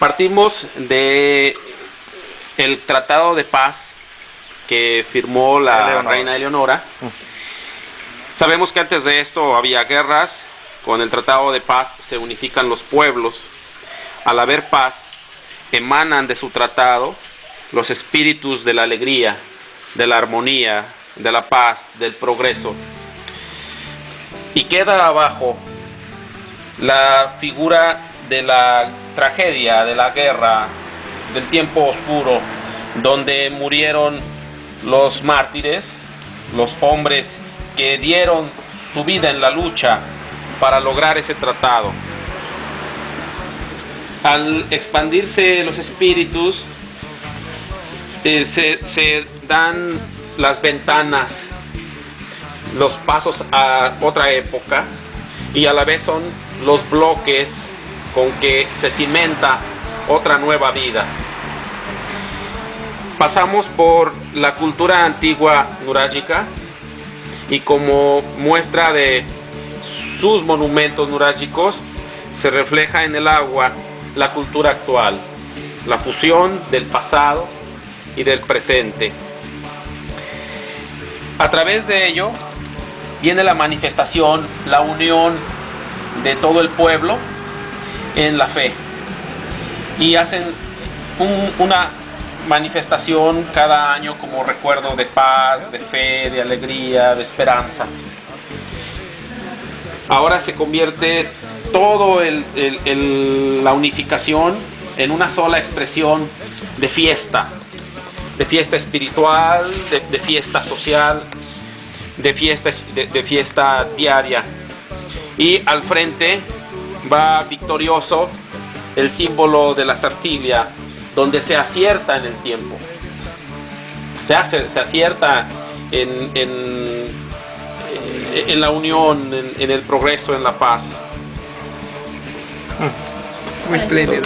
Partimos de el Tratado de Paz que firmó la reina Eleonora. Sabemos que antes de esto había guerras. Con el Tratado de Paz se unifican los pueblos. Al haber paz, emanan de su tratado los espíritus de la alegría, de la armonía, de la paz, del progreso. Y queda abajo la figura de la tragedia, de la guerra, del tiempo oscuro, donde murieron los mártires, los hombres que dieron su vida en la lucha para lograr ese tratado. Al expandirse los espíritus, se dan las ventanas, los pasos a otra época, y a la vez son los bloques con que se cimenta otra nueva vida. Pasamos por la cultura antigua nurágica, y como muestra de sus monumentos nurágicos se refleja en el agua la cultura actual, la fusión del pasado y del presente. A través de ello viene la manifestación, la unión de todo el pueblo en la fe, y hacen una manifestación cada año como recuerdo de paz, de fe, de alegría, de esperanza. Ahora se convierte todo la unificación en una sola expresión de fiesta espiritual, de fiesta social, de fiesta diaria. Y al frente va victorioso el símbolo de la sartilia, donde se acierta en el tiempo, se acierta en la unión, en el progreso, en la paz. Muy espléndido.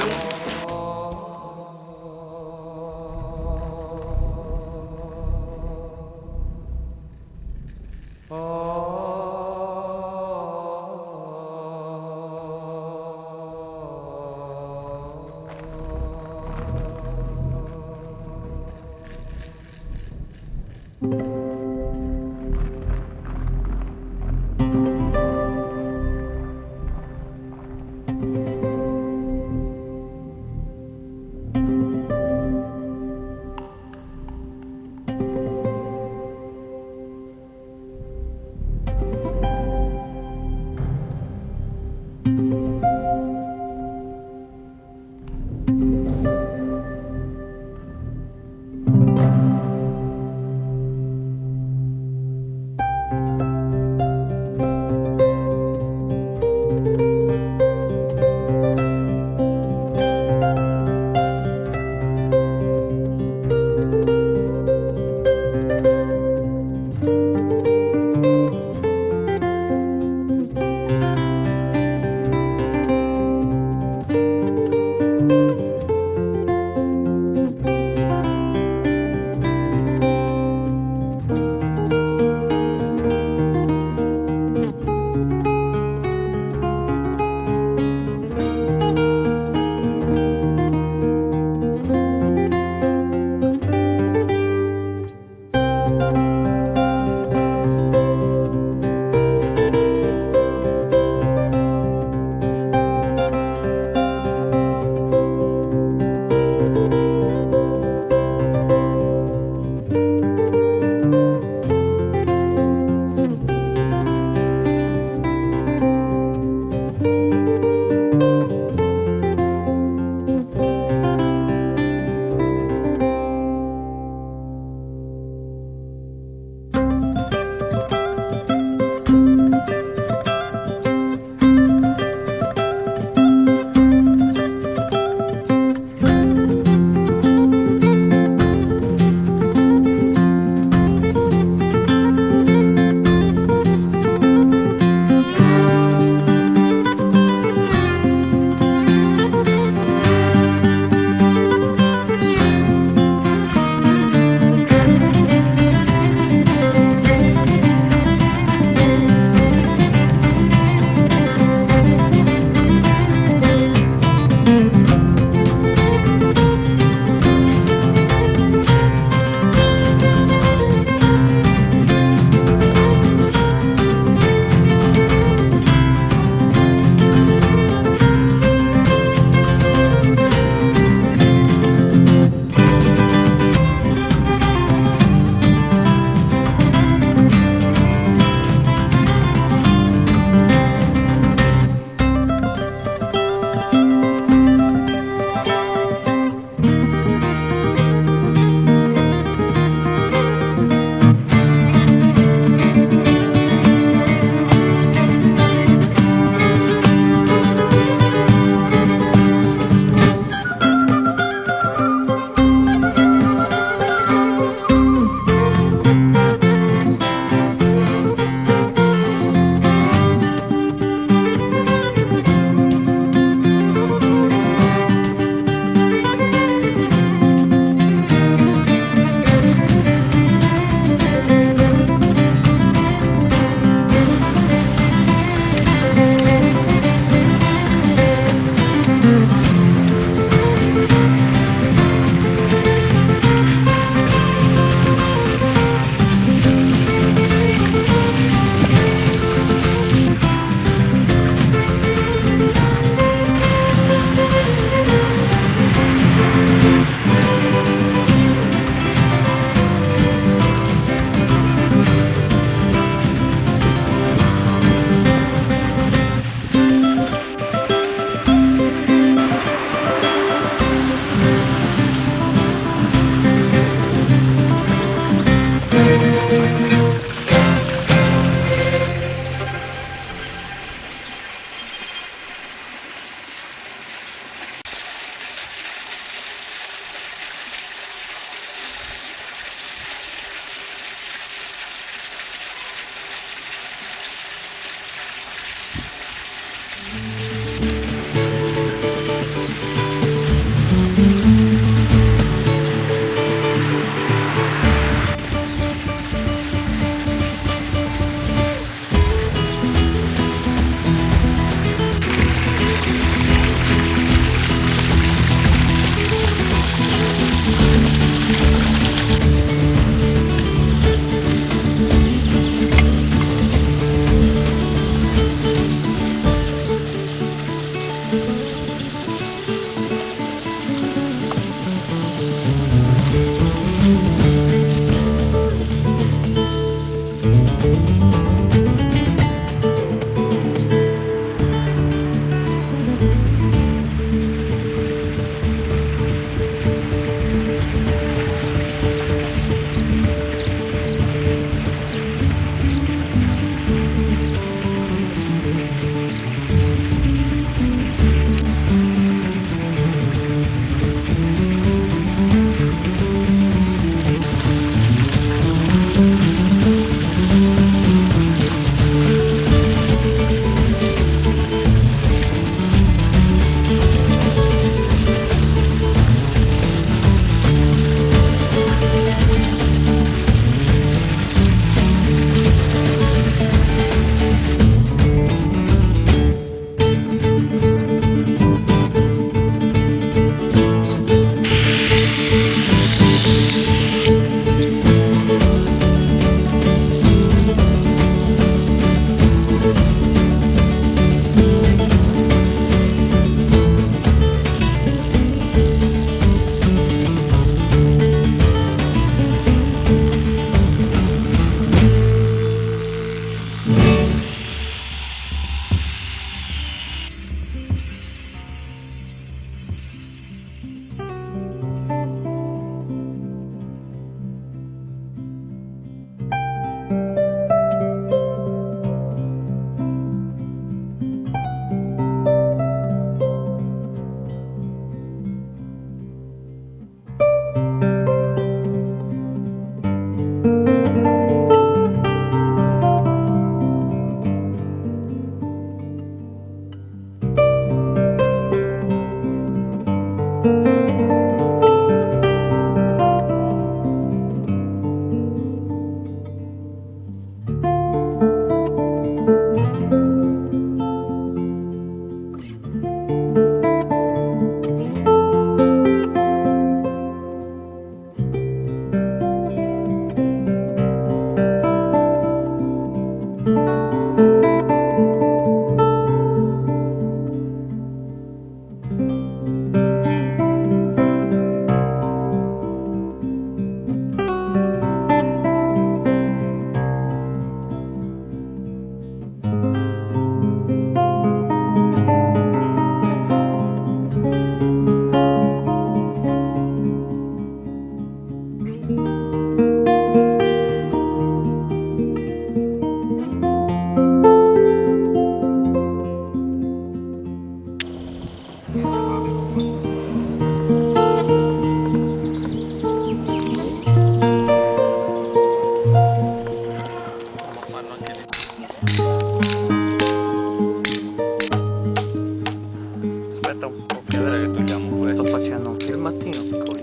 piccolino, piccolino.